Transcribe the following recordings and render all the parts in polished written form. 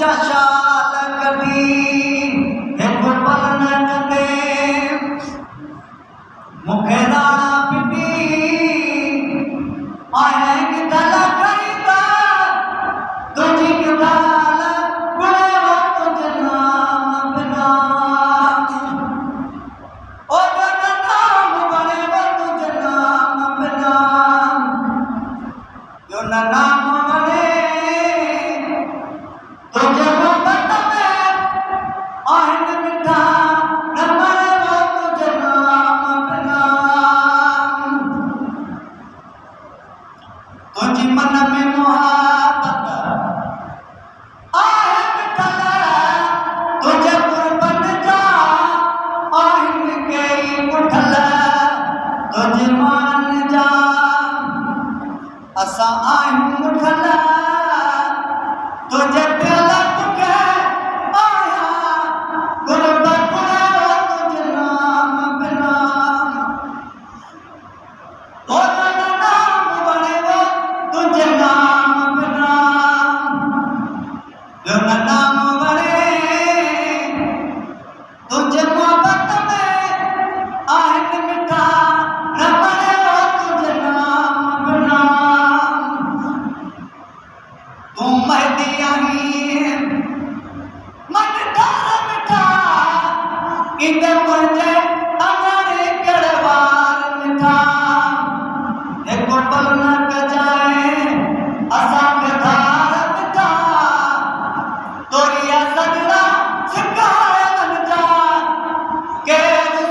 ऊंचा शाल कभी एक पल न कंदे मुखे राणा पिटी आहेंग दल करीता तुझी कदाल गुणे वो तुझ नाम बिना ओ जन नाम बने वो तुझ नाम बिना जो न नाम बने तुझे मोहब्बत में आहेंग मिठा न मरे वो तुझ नाम बिना तुझी मन में मोहब्बत आहे मिठल तुझे कुर्बन जा आहेंग के मुठल तुझे मान जा असा आहियूं मुठल तुझे प्याला तुके आया गुरबत तुझ नाम बिना ओ जन नाम बने वो तुझ नाम बिना जो न नाम बने तुझे मोहब्बत में आहेंग मिठा न बने वो तुझ नाम बिना तू महदी आई मन डार मिठा इंदे मुझे अमरे गड़वार मिठा एक पल न कजाए असा कधार मिठा तोरिया सगड़ा सिखाए मन जा के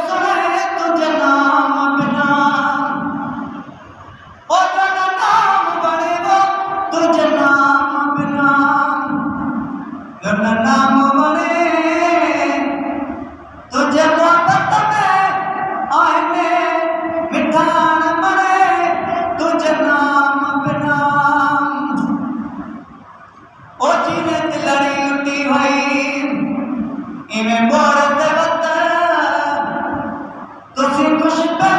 सुने तुझ नाम बिना ओ जन नाम बने वो तुझ नाम बिना जन नाम बने तुझे मोहब्बत में आईने मिठा न मरे तुझ नाम बिना ओ जीने दिलड़ी लुटी हुई इमें बोर दे वक्त तुसी खुश पे